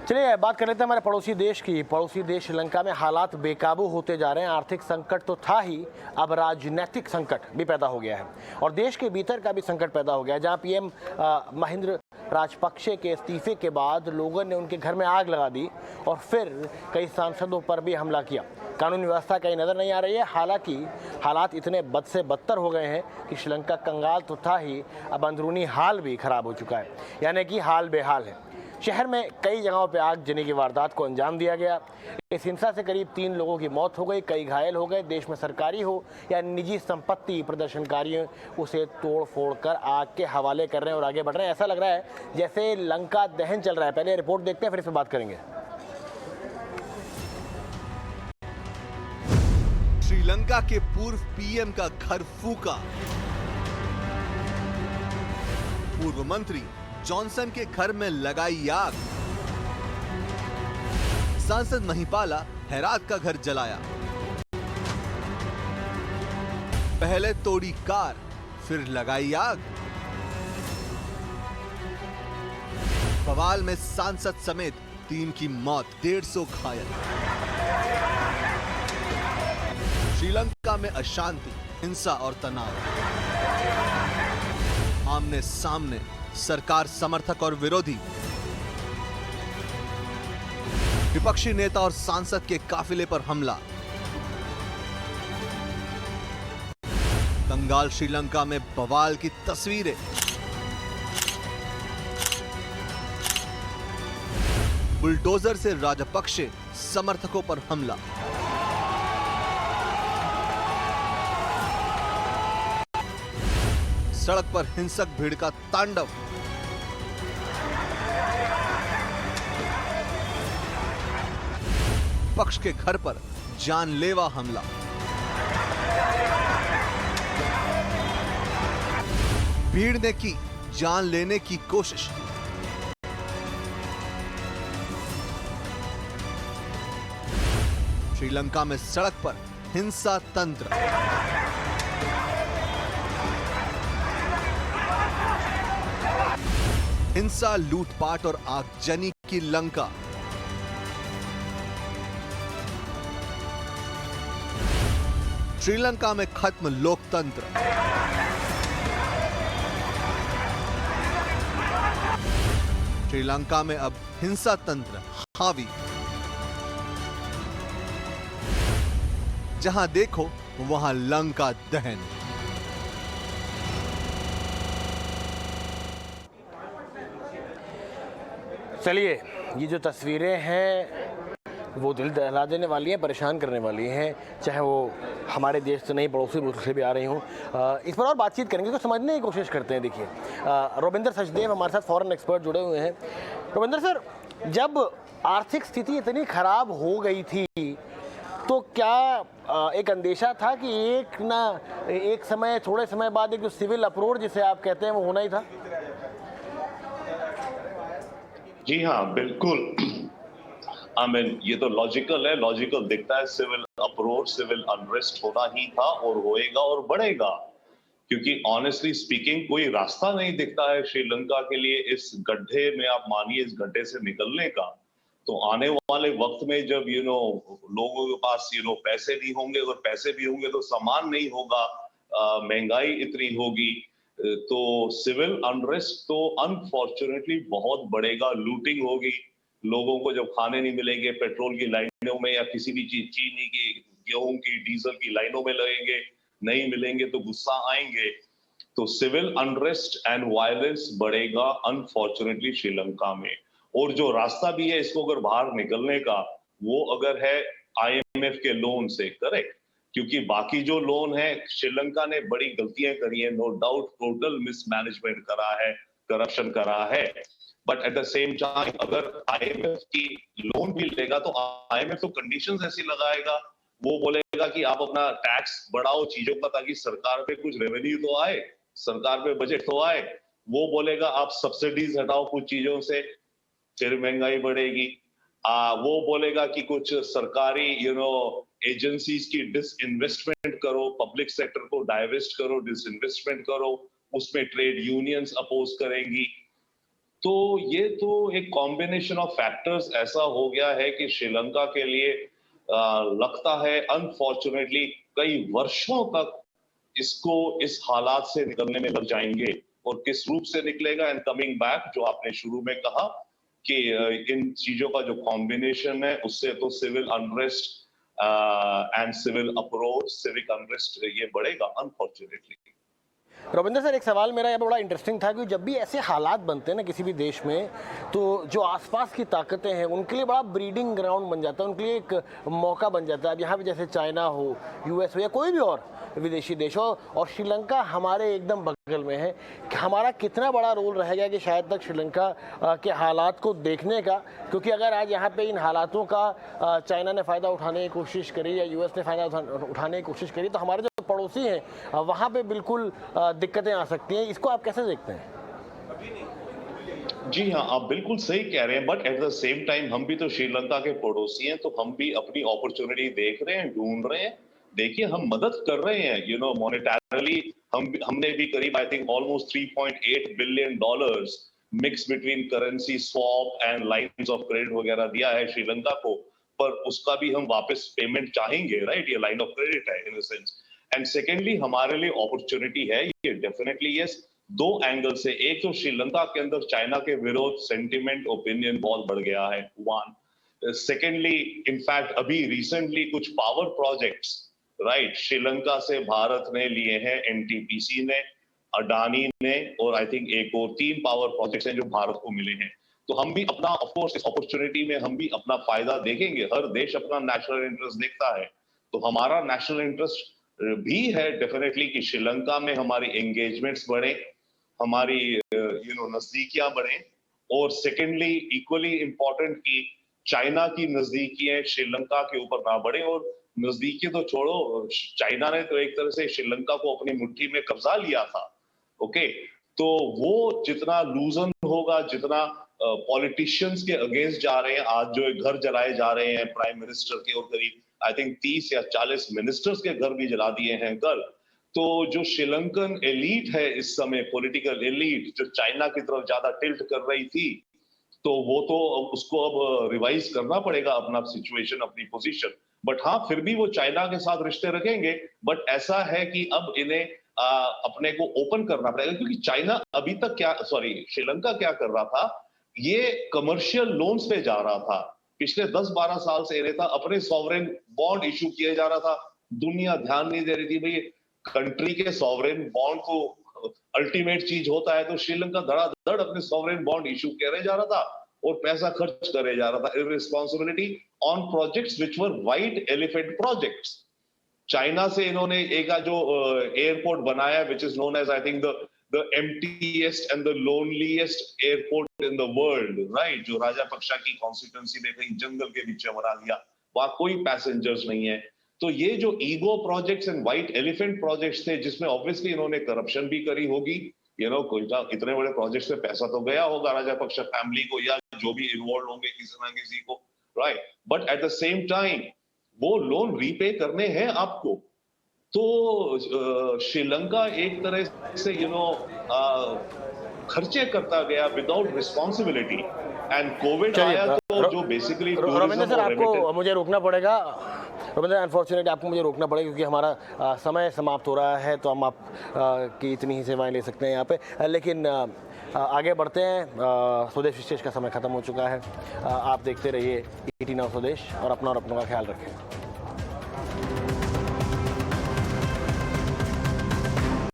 चलिए बात कर लेते हैं हमारे पड़ोसी देश की। पड़ोसी देश श्रीलंका में हालात बेकाबू होते जा रहे हैं। आर्थिक संकट तो था ही, अब राजनीतिक संकट भी पैदा हो गया है और देश के भीतर का भी संकट पैदा हो गया है। जहां पीएम महिंद्र राजपक्षे के इस्तीफे के बाद लोगों ने उनके घर में आग लगा दी और फिर कई सांसदों पर भी हमला किया। कानून व्यवस्था कहीं नजर नहीं आ रही है। हालांकि हालात इतने बद से बदतर हो गए हैं कि श्रीलंका कंगाल तो था ही, अब अंदरूनी हाल भी खराब हो चुका है, यानी कि हाल बेहाल है। शहर में कई जगहों पर आगजनी की वारदात को अंजाम दिया गया। इस हिंसा से करीब 3 लोगों की मौत हो गई, कई घायल हो गए। देश में सरकारी हो या निजी संपत्ति, प्रदर्शनकारियों उसे तोड़ फोड़ कर आग के हवाले कर रहे हैं और आगे बढ़ रहे हैं। ऐसा लग रहा है जैसे लंका दहन चल रहा है। पहले रिपोर्ट देखते हैं, फिर इस पर बात करेंगे। श्रीलंका के पूर्व पीएम का घर फूका। पूर्व मंत्री जॉनसन के घर में लगाई आग। सांसद महिपाला हेरात का घर जलाया। पहले तोड़ी कार, फिर लगाई आग। बवाल में सांसद समेत 3 की मौत, 150 घायल। श्रीलंका में अशांति, हिंसा और तनाव। आमने सामने सरकार समर्थक और विरोधी। विपक्षी नेता और सांसद के काफिले पर हमला। कंगाल श्रीलंका में बवाल की तस्वीरें। बुलडोजर से राजपक्षे समर्थकों पर हमला। सड़क पर हिंसक भीड़ का तांडव। पक्ष के घर पर जानलेवा हमला। भीड़ ने की जान लेने की कोशिश। श्रीलंका में सड़क पर हिंसा तंत्र। हिंसा, लूटपाट और आगजनी की लंका। श्रीलंका में खत्म लोकतंत्र। श्रीलंका में अब हिंसा तंत्र हावी। जहां देखो वहां लंका दहन। चलिए, ये जो तस्वीरें हैं वो दिल दहला देने वाली हैं, परेशान करने वाली हैं, चाहे वो हमारे देश से नहीं, पड़ोसी मुल्क से भी आ रही हूँ। इस पर और बातचीत करेंगे, तो समझने की कोशिश करते हैं। देखिए, रोबिंदर सचदेव हमारे साथ फॉरेन एक्सपर्ट जुड़े हुए हैं। रोबिंदर सर, जब आर्थिक स्थिति इतनी खराब हो गई थी तो क्या एक अंदेशा था कि एक समय, थोड़े समय बाद एक जो सिविल अप्रोच जिसे आप कहते हैं वो होना ही था? जी हाँ, बिल्कुल। ये तो लॉजिकल है, लॉजिकल दिखता है। सिविल अप्रोच, सिविल अनरेस्ट होना ही था और होएगा और बढ़ेगा, क्योंकि ऑनेस्टली स्पीकिंग कोई रास्ता नहीं दिखता है श्रीलंका के लिए इस गड्ढे में, आप मानिए इस गड्ढे से निकलने का। तो आने वाले वक्त में जब लोगों के पास पैसे नहीं होंगे, और पैसे भी होंगे तो सामान नहीं होगा, महंगाई इतनी होगी, तो सिविल अनरेस्ट तो अनफॉर्चुनेटली बहुत बढ़ेगा। लूटिंग होगी, लोगों को जब खाने नहीं मिलेंगे, पेट्रोल की लाइनों में या किसी भी चीज, चीनी की, गेहूं की, डीजल की लाइनों में लगेंगे, नहीं मिलेंगे तो गुस्सा आएंगे। तो सिविल अनरेस्ट एंड वायलेंस बढ़ेगा अनफॉर्चुनेटली श्रीलंका में। और जो रास्ता भी है इसको अगर बाहर निकलने का, वो अगर है IMF के लोन से, करेक्ट, क्योंकि बाकी जो लोन है, श्रीलंका ने बड़ी गलतियां करी है, नो डाउट, टोटल मिसमैनेजमेंट करा है, करप्शन करा है, but at the same time अगर IMF की लोन भी लेगा तो IMF तो कंडीशंस ऐसी लगाएगा, वो बोलेगा कि आप अपना टैक्स बढ़ाओ चीजों का, ताकि सरकार पे कुछ रेवेन्यू तो आए, सरकार पे बजट तो आए। वो बोलेगा आप सब्सिडीज हटाओ कुछ चीजों से, फिर महंगाई बढ़ेगी। वो बोलेगा कि कुछ सरकारी एजेंसीज की डिसइन्वेस्टमेंट करो, पब्लिक सेक्टर को डाइवेस्ट करो, डिसइन्वेस्टमेंट करो, उसमें ट्रेड यूनियंस अपोज करेंगी। तो ये तो एक कॉम्बिनेशन ऑफ फैक्टर्स ऐसा हो गया है कि श्रीलंका के लिए लगता है अनफॉर्चुनेटली कई वर्षों तक इसको इस हालात से निकलने में लग जाएंगे, और किस रूप से निकलेगा एंड कमिंग बैक, जो आपने शुरू में कहा कि इन चीजों का जो कॉम्बिनेशन है उससे तो civil unrest and civil approach, civic unrest ये बढ़ेगा अनफॉर्चुनेटली। रविंद्र सर, एक सवाल मेरा यहाँ पे बड़ा इंटरेस्टिंग था कि जब भी ऐसे हालात बनते हैं ना किसी भी देश में, तो जो आसपास की ताकतें हैं उनके लिए बड़ा ब्रीडिंग ग्राउंड बन जाता है, उनके लिए एक मौका बन जाता है। अब यहाँ पे जैसे चाइना हो, यूएस हो या कोई भी और विदेशी देश हो, और श्रीलंका हमारे एकदम बगल में है, हमारा कितना बड़ा रोल रहेगा कि शायद तक श्रीलंका के हालात को देखने का, क्योंकि अगर आज यहाँ पे इन हालातों का चाइना ने फ़ायदा उठाने की कोशिश करी या यूएस ने फ़ायदा उठाने की कोशिश करी, तो हमारे जो पड़ोसी हैं वहाँ पे बिल्कुल दिक्कतें आ सकती हैं। इसको आप कैसे देखते हैं? जी हाँ, आप बिल्कुल सही कह रहे हैं, but at the same time हम भी तो श्रीलंका के पड़ोसी हैं, तो हम भी अपनी अपॉर्चुनिटी देख रहे हैं, ढूंढ रहे हैं। देखिए, हम मदद कर रहे हैं, मॉनेटरली हमने भी करीब I think almost 3.8 billion dollars mix between currency swap and lines of credit वगैरह दिया है श्रीलंका को, पर उसका भी हम वापस पेमेंट चाहेंगे, राइट? ये लाइन ऑफ क्रेडिट है इन सेंस। एंड सेकेंडली हमारे लिए अपॉर्चुनिटी है ये डेफिनेटली, यस, दो एंगल से। एक तो श्रीलंका के अंदर चाइना के विरोध सेंटिमेंट, ओपिनियन बहुत बढ़ गया है, वन। सेकेंडली, इनफैक्ट अभी रिसेंटली कुछ पावर प्रोजेक्ट्स, राइट, श्रीलंका से भारत ने लिए हैं, एनटीपीसी ने, अडानी ने, और आई थिंक एक और 3 पावर प्रोजेक्ट्स हैं जो भारत को मिले हैं। तो हम भी अपना, ऑफ कोर्स, इस अपॉर्चुनिटी में हम भी अपना फायदा देखेंगे। हर देश अपना नेशनल इंटरेस्ट देखता है, तो हमारा नेशनल इंटरेस्ट भी है डेफिनेटली कि श्रीलंका में हमारी एंगेजमेंट्स बढ़े, हमारी नजदीकियां बढ़े, और सेकेंडली इक्वली इंपॉर्टेंट कि चाइना की नजदीकियां श्रीलंका के ऊपर ना बढ़े। और नजदीकी तो छोड़ो, चाइना ने तो एक तरह से श्रीलंका को अपनी मुट्ठी में कब्जा लिया था, ओके? तो वो जितना लूजन होगा, जितना पॉलिटिशियंस के अगेंस्ट जा रहे हैं, आज जो घर जलाए जा रहे हैं प्राइम मिनिस्टर के, और करीब आई थिंक 30 या 40 मिनिस्टर्स के घर भी जला दिए हैं कल। तो जो श्रीलंकन एलीट है इस समय, पॉलिटिकल एलीट, जो चाइना की तरफ ज्यादा टिल्ट कर रही थी, तो वो तो उसको अब रिवाइज करना पड़ेगा अपना सिचुएशन, अपनी पोजीशन। बट हाँ, फिर भी वो चाइना के साथ रिश्ते रखेंगे, बट ऐसा है कि अब इन्हें अपने को ओपन करना पड़ेगा, क्योंकि चाइना अभी तक श्रीलंका क्या कर रहा था, ये कमर्शियल लोन्स पे जा रहा था। पिछले 10-12 साल से इन्हें था अपने सॉवरेन बॉन्ड इशू किए जा रहा था। दुनिया ध्यान नहीं दे रही थी, भाई कंट्री के सॉवरेन बॉन्ड तो अल्टीमेट चीज होता है, तो श्रीलंका धड़ाधड़ अपने सॉवरेन बॉन्ड इशू करे जा रहा था और पैसा खर्च करे जा रहा था, irresponsibility on projects which were white elephant projects. China से इन्होंने एक जो एयरपोर्ट बनाया, which is known as I think the emptiest and the loneliest airport in the world, right? जो राजापक्षा की कॉन्स्टिट्यूएंसी में कहीं जंगल के बीच बना दिया, वहां कोई पैसेंजर्स नहीं है। तो ये जो ego projects and white elephant projects थे, जिसमें ऑब्वियसली इन्होंने करप्शन भी करी होगी, कोई इतने बड़े प्रोजेक्ट्स में पैसा तो गया होगा राजापक्षा फैमिली को या जो भी इन्वॉल्व होंगे किसी ना किसी को, right? But at the same time वो लोन रीपे करने हैं आपको। तो श्रीलंका एक तरह से खर्चे करता गया विदाउट रिस्पॉन्सिबिलिटी, एंड कोविड आया तो जो बेसिकली रविंद्र सर, आपको मुझे रोकना पड़ेगा। रविंद्र, अनफॉर्चुनेटली आपको मुझे रोकना पड़ेगा क्योंकि हमारा समय समाप्त हो रहा है, तो हम आप की इतनी ही सेवाएं ले सकते हैं यहाँ पे, लेकिन आगे बढ़ते हैं। स्वदेश विशेष का समय खत्म हो चुका है। आप देखते रहिए ET Now स्वदेश, और अपना और अपनों का ख्याल रखें।